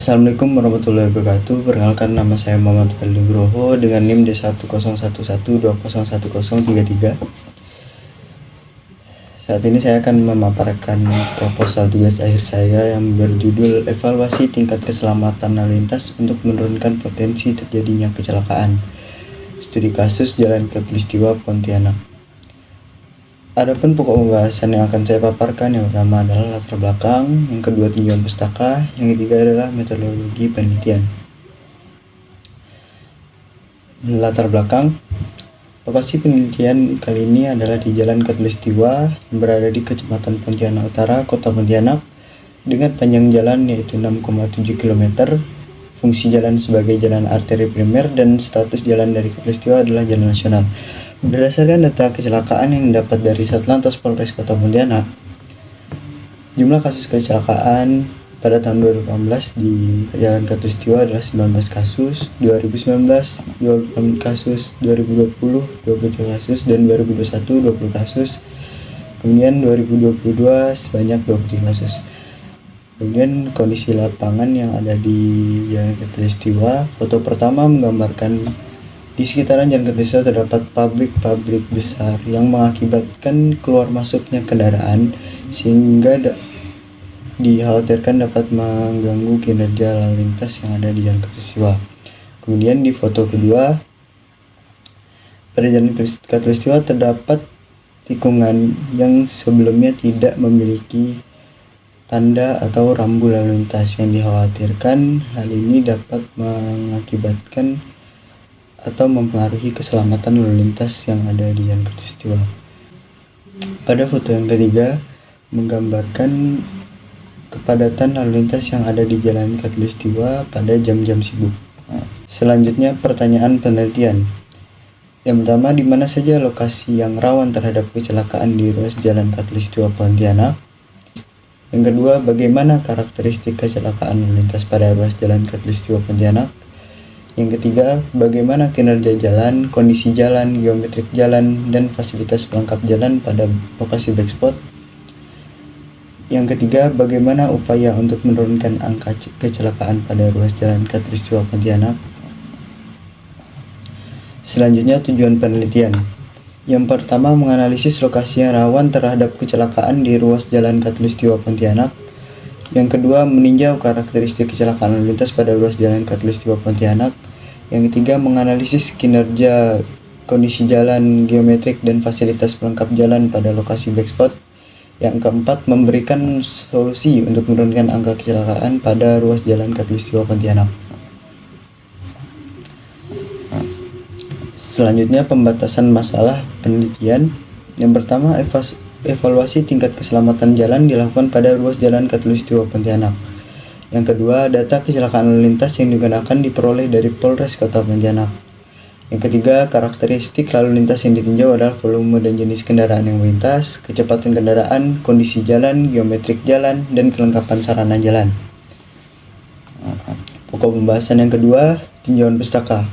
Assalamualaikum warahmatullahi wabarakatuh. Perkenalkan, nama saya Muhammad Fadli Nugroho dengan NIM D10111201033. Saat ini saya akan memaparkan proposal tugas akhir saya yang berjudul Evaluasi Tingkat Keselamatan Lalu Lintas untuk Menurunkan Potensi Terjadinya Kecelakaan. Studi kasus Jalan Khatulistiwa Pontianak. Adapun pokok pembahasan yang akan saya paparkan, yang pertama adalah latar belakang, yang kedua tinjauan pustaka, yang ketiga adalah metodologi penelitian. Latar belakang, lokasi penelitian kali ini adalah di Jalan Khatulistiwa yang berada di Kecamatan Pontianak Utara, Kota Pontianak, dengan panjang jalan yaitu 6,7 km, fungsi jalan sebagai jalan arteri primer, dan status jalan dari Khatulistiwa adalah jalan nasional. Berdasarkan data kecelakaan yang didapat dari Satlantas Polres Kota Pontianak, jumlah kasus kecelakaan pada tahun 2018 di Jalan Khatulistiwa adalah 19 kasus, 2019 28 kasus, 2020 23 kasus, dan 2021 20 kasus. Kemudian 2022 sebanyak 23 kasus. Kemudian kondisi lapangan yang ada di Jalan Khatulistiwa, foto pertama menggambarkan di sekitaran Jalan Khatulistiwa terdapat pabrik-pabrik besar yang mengakibatkan keluar masuknya kendaraan sehingga dikhawatirkan dapat mengganggu kinerja lalu lintas yang ada di Jalan Khatulistiwa. Kemudian di foto kedua, pada Jalan Khatulistiwa terdapat tikungan yang sebelumnya tidak memiliki tanda atau rambu lalu lintas yang dikhawatirkan hal ini dapat mengakibatkan atau mempengaruhi keselamatan lalu lintas yang ada di Jalan Khatulistiwa. Pada foto yang ketiga menggambarkan kepadatan lalu lintas yang ada di Jalan Khatulistiwa pada jam-jam sibuk. Selanjutnya pertanyaan penelitian. Yang pertama, di mana saja lokasi yang rawan terhadap kecelakaan di ruas Jalan Khatulistiwa Pontianak? Yang kedua, bagaimana karakteristik kecelakaan lalu lintas pada ruas Jalan Khatulistiwa Pontianak? Yang ketiga, bagaimana kinerja jalan, kondisi jalan, geometrik jalan, dan fasilitas pelengkap jalan pada lokasi black spot. Yang ketiga, bagaimana upaya untuk menurunkan angka kecelakaan pada ruas Jalan Khatulistiwa Pontianak. Selanjutnya, tujuan penelitian. Yang pertama, menganalisis lokasi yang rawan terhadap kecelakaan di ruas Jalan Khatulistiwa Pontianak. Yang kedua, meninjau karakteristik kecelakaan lalu lintas pada ruas Jalan Khatulistiwa Pontianak. Yang ketiga, menganalisis kinerja kondisi jalan, geometrik, dan fasilitas pelengkap jalan pada lokasi black spot. Yang keempat, memberikan solusi untuk menurunkan angka kecelakaan pada ruas Jalan Khatulistiwa Pontianak. Selanjutnya, pembatasan masalah penelitian. Yang pertama, evaluasi tingkat keselamatan jalan dilakukan pada ruas Jalan Khatulistiwa Pontianak. Yang kedua, data kecelakaan lalu lintas yang digunakan diperoleh dari Polres Kota Pontianak. Yang ketiga, karakteristik lalu lintas yang ditinjau adalah volume dan jenis kendaraan yang melintas, kecepatan kendaraan, kondisi jalan, geometrik jalan, dan kelengkapan sarana jalan. Pokok pembahasan yang kedua, tinjauan pustaka.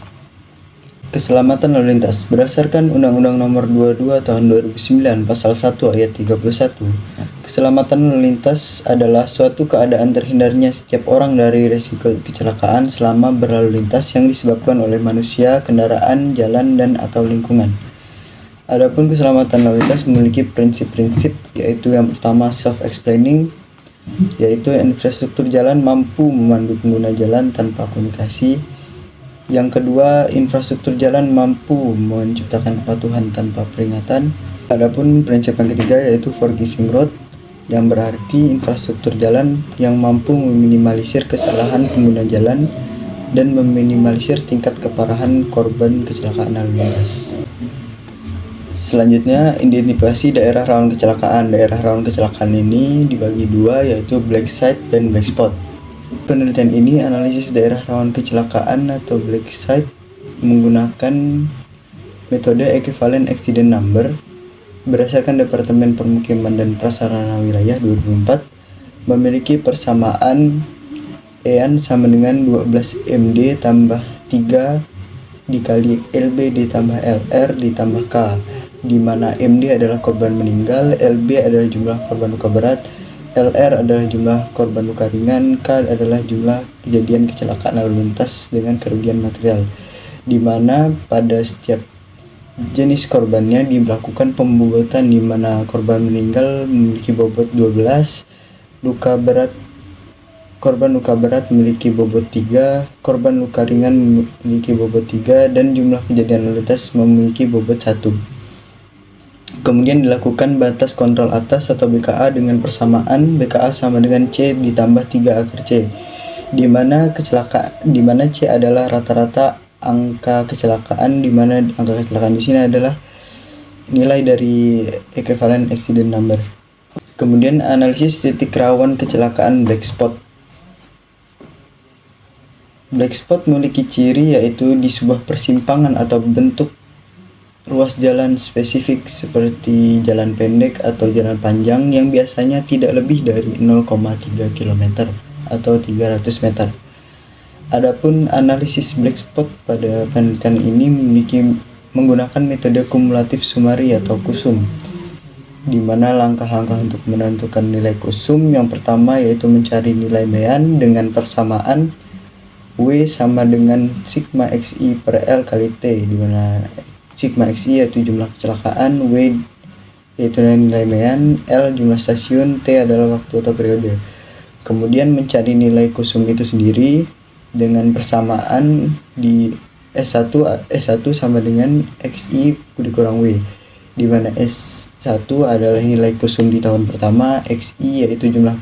Keselamatan lalu lintas berdasarkan Undang-Undang Nomor 22 Tahun 2009 Pasal 1 Ayat 31. Keselamatan lalu lintas adalah suatu keadaan terhindarnya setiap orang dari risiko kecelakaan selama berlalu lintas yang disebabkan oleh manusia, kendaraan, jalan, dan atau lingkungan. Adapun keselamatan lalu lintas memiliki prinsip-prinsip, yaitu yang pertama self-explaining, yaitu infrastruktur jalan mampu memandu pengguna jalan tanpa komunikasi. Yang kedua, infrastruktur jalan mampu menciptakan kepatuhan tanpa peringatan. Adapun prinsip yang ketiga yaitu forgiving road, yang berarti infrastruktur jalan yang mampu meminimalisir kesalahan pengguna jalan dan meminimalisir tingkat keparahan korban kecelakaan lalu lintas. Selanjutnya, identifikasi daerah rawan kecelakaan. Daerah rawan kecelakaan ini dibagi dua, yaitu black site dan black spot. Penelitian ini analisis daerah rawan kecelakaan atau black site menggunakan metode equivalent accident number. Berdasarkan Departemen Permukiman dan Prasarana Wilayah 2004 memiliki persamaan EAN sama dengan 12 MD tambah 3 dikali LB ditambah LR ditambah K, di mana MD adalah korban meninggal, LB adalah jumlah korban luka berat, LR adalah jumlah korban luka ringan, K adalah jumlah kejadian kecelakaan lalu lintas dengan kerugian material, di mana pada setiap jenis korbannya dilakukan pembobotan, di mana korban meninggal memiliki bobot 12, korban luka berat memiliki bobot 3, korban luka ringan memiliki bobot 3, dan jumlah kejadian lalu lintas memiliki bobot 1. Kemudian dilakukan batas kontrol atas atau BKA dengan persamaan BKA sama dengan C ditambah 3 akar C, di mana C adalah rata-rata angka kecelakaan, di mana angka kecelakaan di sini adalah nilai dari equivalent accident number. Kemudian analisis titik rawan kecelakaan black spot. Black spot memiliki ciri yaitu di sebuah persimpangan atau bentuk ruas jalan spesifik seperti jalan pendek atau jalan panjang yang biasanya tidak lebih dari 0,3 km atau 300 meter. Adapun analisis black spot pada penelitian ini menggunakan metode kumulatif sumari atau kusum, di mana langkah-langkah untuk menentukan nilai kusum yang pertama yaitu mencari nilai mean dengan persamaan W sama dengan sigma XI per L kali T, di mana sigma XI yaitu jumlah kecelakaan, W yaitu nilai mean, L jumlah stasiun, T adalah waktu atau periode. Kemudian mencari nilai kusum itu sendiri dengan persamaan di S1 sama dengan XI dikurang W, di mana S1 adalah nilai kusum di tahun pertama, XI yaitu jumlah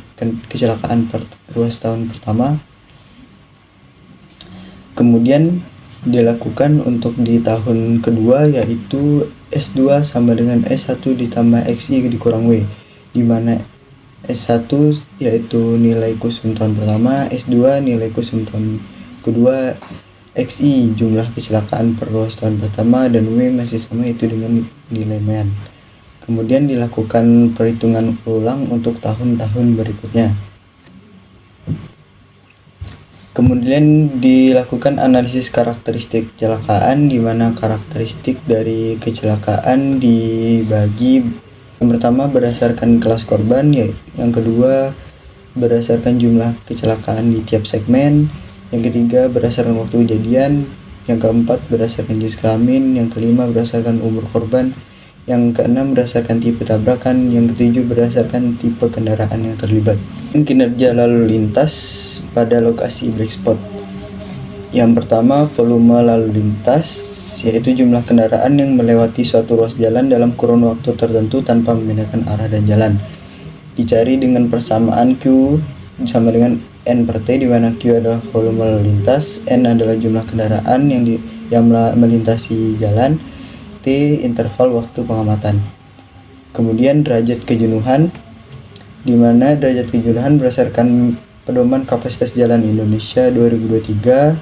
kecelakaan per ruas tahun pertama. Kemudian dilakukan untuk di tahun kedua yaitu S2 sama dengan S1 ditambah XI dikurang W, di mana S1 yaitu nilai kusum tahun pertama, S2 nilai kusum tahun kedua, XI jumlah kecelakaan per ruas tahun pertama, dan W masih sama itu dengan nilai mean. Kemudian dilakukan perhitungan ulang untuk tahun-tahun berikutnya. Kemudian dilakukan analisis karakteristik kecelakaan, di mana karakteristik dari kecelakaan dibagi yang pertama berdasarkan kelas korban, yang kedua berdasarkan jumlah kecelakaan di tiap segmen, yang ketiga berdasarkan waktu kejadian, yang keempat berdasarkan jenis kelamin, yang kelima berdasarkan umur korban, yang keenam berdasarkan tipe tabrakan, yang ketujuh berdasarkan tipe kendaraan yang terlibat. Kinerja lalu lintas pada lokasi black spot. Yang pertama, volume lalu lintas, yaitu jumlah kendaraan yang melewati suatu ruas jalan dalam kurun waktu tertentu tanpa memindahkan arah dan jalan. Dicari dengan persamaan Q sama dengan N per T, di mana Q adalah volume lalu lintas, N adalah jumlah kendaraan yang melintasi jalan, T interval waktu pengamatan. Kemudian derajat kejenuhan, di mana derajat kejenuhan berdasarkan pedoman kapasitas jalan Indonesia 2023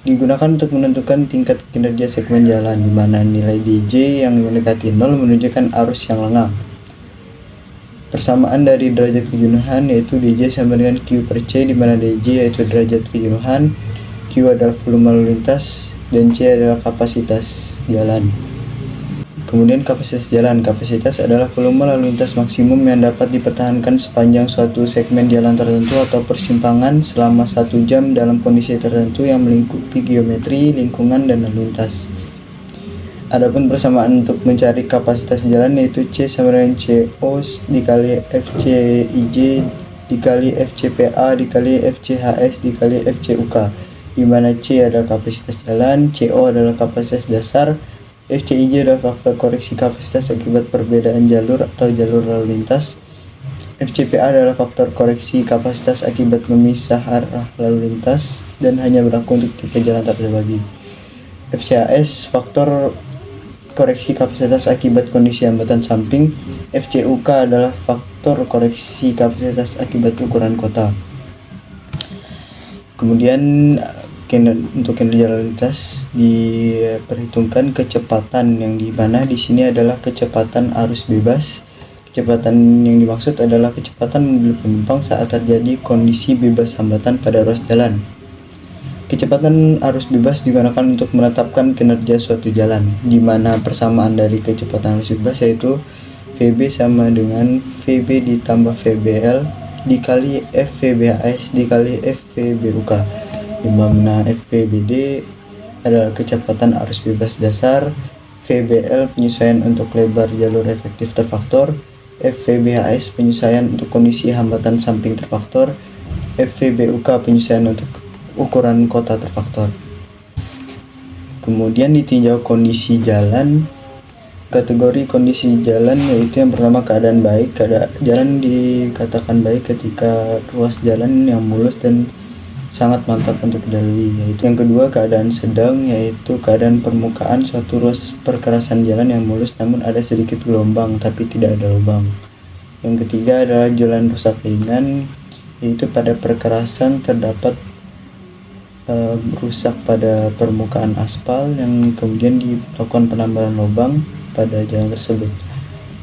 digunakan untuk menentukan tingkat kinerja segmen jalan, di mana nilai DJ yang mendekati 0 menunjukkan arus yang lengang. Persamaan dari derajat kejenuhan yaitu DJ sama dengan Q per C, di mana DJ yaitu derajat kejenuhan, Q adalah volume lalu lintas, dan C adalah kapasitas jalan. Kemudian kapasitas jalan. Kapasitas adalah volume lalu lintas maksimum yang dapat dipertahankan sepanjang suatu segmen jalan tertentu atau persimpangan selama 1 jam dalam kondisi tertentu yang melingkupi geometri, lingkungan, dan lalu lintas. Adapun persamaan untuk mencari kapasitas jalan yaitu C sama dengan CO dikali FCIJ dikali FCPA dikali FCHS dikali FCUK, di mana C adalah kapasitas jalan, CO adalah kapasitas dasar, FCIJ adalah faktor koreksi kapasitas akibat perbedaan jalur atau jalur lalu lintas. FCPA adalah faktor koreksi kapasitas akibat memisah arah lalu lintas dan hanya berlaku untuk tipe jalan tak terbagi. FCHS faktor koreksi kapasitas akibat kondisi hambatan samping. FCUK adalah faktor koreksi kapasitas akibat ukuran kota. Kemudian untuk kinerja lalu lintas diperhitungkan kecepatan, yang dimana di sini adalah kecepatan arus bebas. Kecepatan yang dimaksud adalah kecepatan mobil penumpang saat terjadi kondisi bebas hambatan pada ruas jalan. Kecepatan arus bebas digunakan untuk menetapkan kinerja suatu jalan, di mana persamaan dari kecepatan arus bebas yaitu VB sama dengan VB ditambah VBL, dikali FVBHS dikali FVBUK, di mana FVBD adalah kecepatan arus bebas dasar, VBL penyesuaian untuk lebar jalur efektif terfaktor, FVBHS penyesuaian untuk kondisi hambatan samping terfaktor, FVBUK penyesuaian untuk ukuran kota terfaktor. Kemudian ditinjau kondisi jalan. Kategori kondisi jalan yaitu yang pertama keadaan baik. Jalan dikatakan baik ketika ruas jalan yang mulus dan sangat mantap untuk dilalui. Yang kedua keadaan sedang, yaitu keadaan permukaan suatu ruas perkerasan jalan yang mulus namun ada sedikit gelombang tapi tidak ada lubang. Yang ketiga adalah jalan rusak ringan, yaitu pada perkerasan terdapat rusak pada permukaan aspal yang kemudian dilakukan penambahan lubang pada jalan tersebut.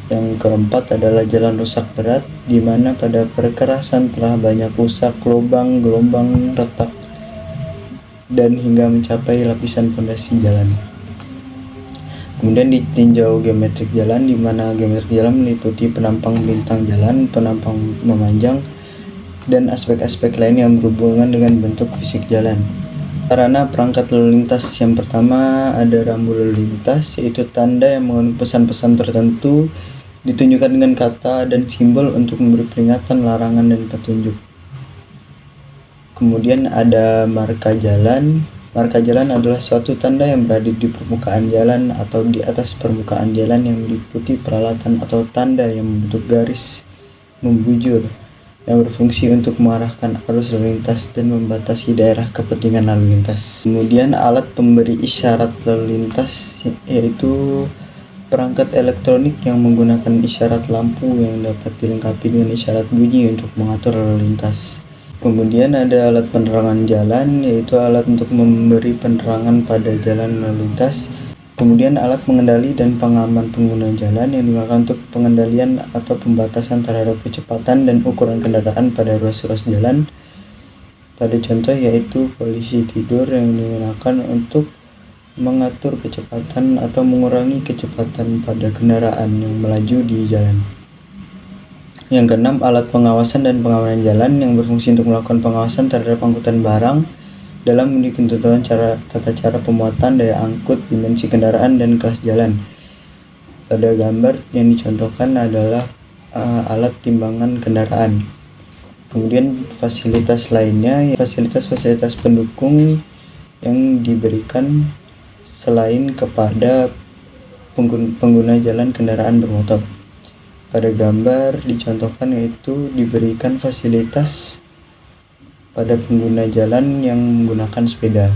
Yang keempat adalah jalan rusak berat, di mana pada perkerasan telah banyak rusak, lubang, gelombang, retak, dan hingga mencapai lapisan pondasi jalan. Kemudian ditinjau geometrik jalan, di mana geometrik jalan meliputi penampang bintang jalan, penampang memanjang, dan aspek-aspek lain yang berhubungan dengan bentuk fisik jalan. Sarana perangkat lalu lintas yang pertama ada rambu lalu lintas, yaitu tanda yang mengandung pesan-pesan tertentu ditunjukkan dengan kata dan simbol untuk memberi peringatan, larangan, dan petunjuk. Kemudian ada marka jalan. Marka jalan adalah suatu tanda yang berada di permukaan jalan atau di atas permukaan jalan yang meliputi peralatan atau tanda yang membentuk garis membujur yang berfungsi untuk mengarahkan arus lalu lintas dan membatasi daerah kepentingan lalu lintas. Kemudian alat pemberi isyarat lalu lintas, yaitu perangkat elektronik yang menggunakan isyarat lampu yang dapat dilengkapi dengan isyarat bunyi untuk mengatur lalu lintas. Kemudian ada alat penerangan jalan, yaitu alat untuk memberi penerangan pada jalan lalu lintas. Kemudian alat pengendali dan pengaman pengguna jalan yang digunakan untuk pengendalian atau pembatasan terhadap kecepatan dan ukuran kendaraan pada ruas-ruas jalan. Pada contoh yaitu polisi tidur yang digunakan untuk mengatur kecepatan atau mengurangi kecepatan pada kendaraan yang melaju di jalan. Yang keenam, alat pengawasan dan pengamanan jalan yang berfungsi untuk melakukan pengawasan terhadap angkutan barang dalam memenuhi ketentuan tata cara pemuatan, daya angkut, dimensi kendaraan, dan kelas jalan. Pada gambar yang dicontohkan adalah alat timbangan kendaraan. Kemudian fasilitas lainnya, fasilitas-fasilitas pendukung yang diberikan selain kepada pengguna jalan kendaraan bermotor. Pada gambar dicontohkan yaitu diberikan fasilitas pada pengguna jalan yang menggunakan sepeda.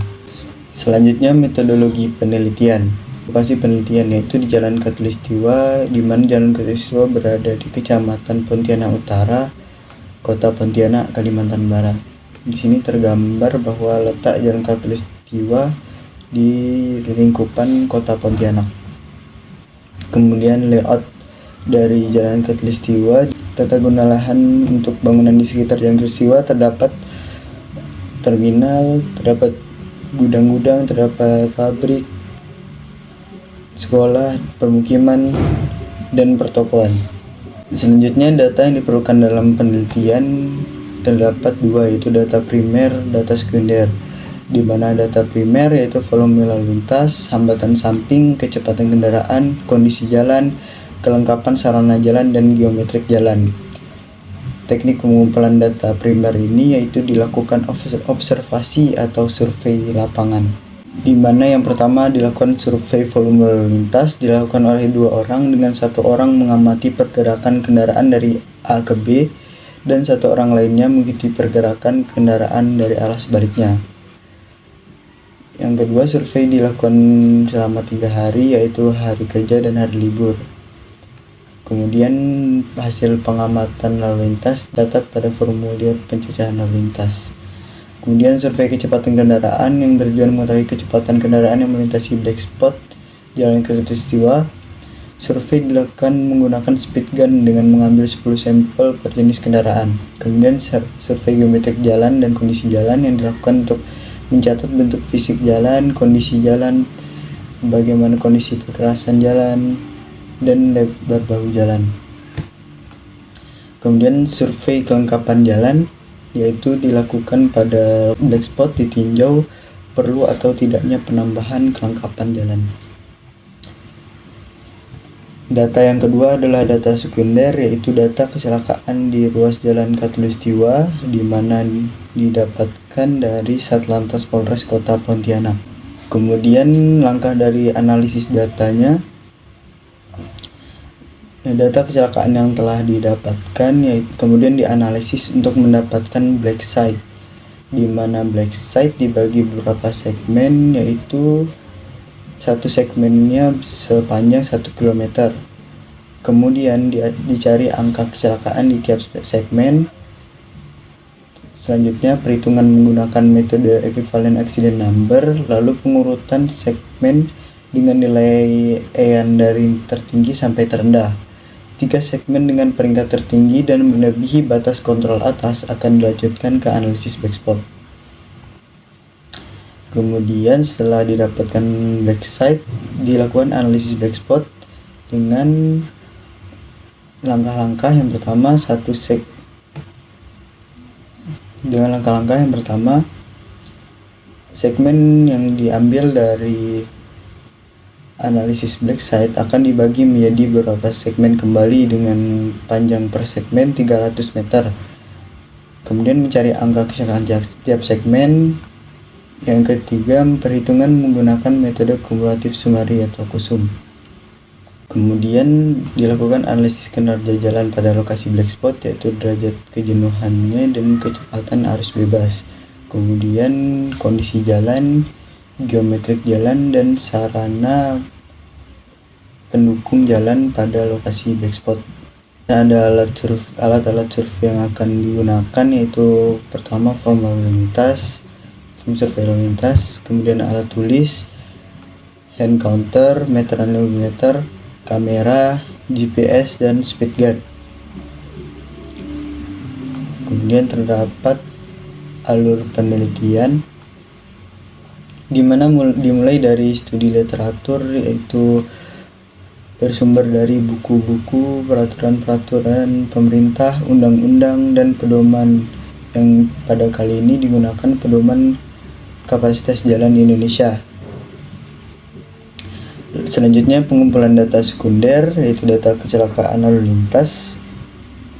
Selanjutnya metodologi penelitian. Lokasi penelitian yaitu di Jalan Khatulistiwa, di mana Jalan Khatulistiwa berada di Kecamatan Pontianak Utara, Kota Pontianak, Kalimantan Barat. Di sini tergambar bahwa letak Jalan Khatulistiwa di lingkupan Kota Pontianak. Kemudian layout dari Jalan Khatulistiwa, tata guna lahan untuk bangunan di sekitar Jalan Khatulistiwa terdapat terminal, terdapat gudang-gudang, terdapat pabrik, sekolah, permukiman, dan pertokoan. Selanjutnya data yang diperlukan dalam penelitian terdapat dua, yaitu data primer, data sekunder. Di mana data primer yaitu volume lalu lintas, hambatan samping, kecepatan kendaraan, kondisi jalan, kelengkapan sarana jalan, dan geometrik jalan. Teknik pengumpulan data primer ini yaitu dilakukan observasi atau survei lapangan, di mana yang pertama dilakukan survei volume lalu lintas dilakukan oleh 2 orang dengan 1 orang mengamati pergerakan kendaraan dari A ke B dan 1 orang lainnya mengikuti pergerakan kendaraan dari arah sebaliknya. Yang kedua, survei dilakukan selama 3 hari, yaitu hari kerja dan hari libur. Kemudian hasil pengamatan lalu lintas data pada formulir pencacahan lalu lintas. Kemudian survei kecepatan kendaraan yang bertujuan mengetahui kecepatan kendaraan yang melintasi black spot Jalan Khatulistiwa. Survei dilakukan menggunakan speed gun dengan mengambil 10 sampel per jenis kendaraan. Kemudian survei geometrik jalan dan kondisi jalan yang dilakukan untuk mencatat bentuk fisik jalan, kondisi jalan, bagaimana kondisi perkerasan jalan, dan lebar bahu jalan. Kemudian survei kelengkapan jalan, yaitu dilakukan pada black spot, ditinjau perlu atau tidaknya penambahan kelengkapan jalan. Data yang kedua adalah data sekunder, yaitu data kecelakaan di ruas jalan Katulistiwa, di mana didapatkan dari Satlantas Polres Kota Pontianak. Kemudian langkah dari analisis datanya, data kecelakaan yang telah didapatkan yaitu kemudian dianalisis untuk mendapatkan black site, di mana black site dibagi beberapa segmen, yaitu satu segmennya sepanjang 1 km. Kemudian dicari angka kecelakaan di tiap segmen. Selanjutnya perhitungan menggunakan metode equivalent accident number, lalu pengurutan segmen dengan nilai EAN dari tertinggi sampai terendah. 3 segmen dengan peringkat tertinggi dan melebihi batas kontrol atas akan dilanjutkan ke analisis black spot. Kemudian setelah didapatkan black site, dilakukan analisis black spot dengan langkah-langkah yang pertama segmen yang diambil dari analisis black site akan dibagi menjadi beberapa segmen kembali dengan panjang per segmen 300 meter. Kemudian mencari angka kecelakaan tiap segmen. Yang ketiga, perhitungan menggunakan metode kumulatif summary atau KUSUM. Kemudian dilakukan analisis kinerja jalan pada lokasi black spot, yaitu derajat kejenuhannya dan kecepatan arus bebas. Kemudian kondisi jalan, geometrik jalan, dan sarana pendukung jalan pada lokasi black spot. Ada alat-alat survei yang akan digunakan, yaitu pertama form survei lalu lintas, kemudian alat tulis, hand counter, meter anemometer, kamera, GPS, dan speed guide. Kemudian terdapat alur penelitian, di mana dimulai dari studi literatur, yaitu bersumber dari buku-buku, peraturan-peraturan pemerintah, undang-undang, dan pedoman, yang pada kali ini digunakan pedoman kapasitas jalan di Indonesia. Selanjutnya pengumpulan data sekunder, yaitu data kecelakaan lalu lintas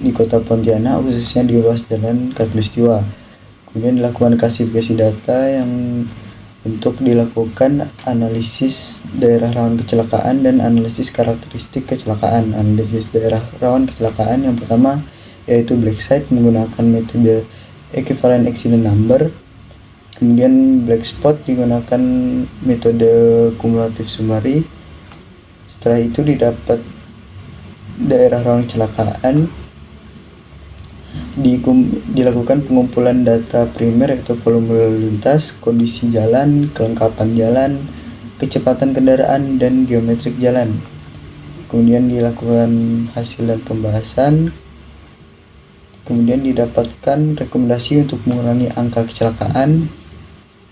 di Kota Pontianak, khususnya di ruas jalan Katulistiwa. Kemudian dilakukan klasifikasi data yang untuk dilakukan analisis daerah rawan kecelakaan dan analisis karakteristik kecelakaan. Analisis daerah rawan kecelakaan yang pertama yaitu black site menggunakan metode equivalent accident number. Kemudian black spot digunakan metode kumulatif summary. Setelah itu didapat daerah rawan kecelakaan, dilakukan pengumpulan data primer, yaitu volume lalu lintas, kondisi jalan, kelengkapan jalan, kecepatan kendaraan, dan geometrik jalan. Kemudian dilakukan hasil dan pembahasan. Kemudian didapatkan rekomendasi untuk mengurangi angka kecelakaan,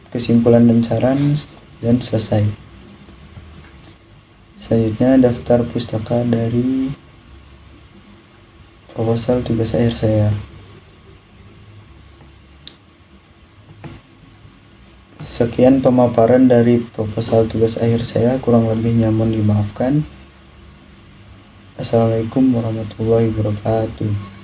kesimpulan dan saran, dan selesai. Selanjutnya daftar pustaka dari proposal tugas akhir saya. Sekian pemaparan dari proposal tugas akhir saya, kurang lebihnya mohon dimaafkan. Assalamualaikum warahmatullahi wabarakatuh.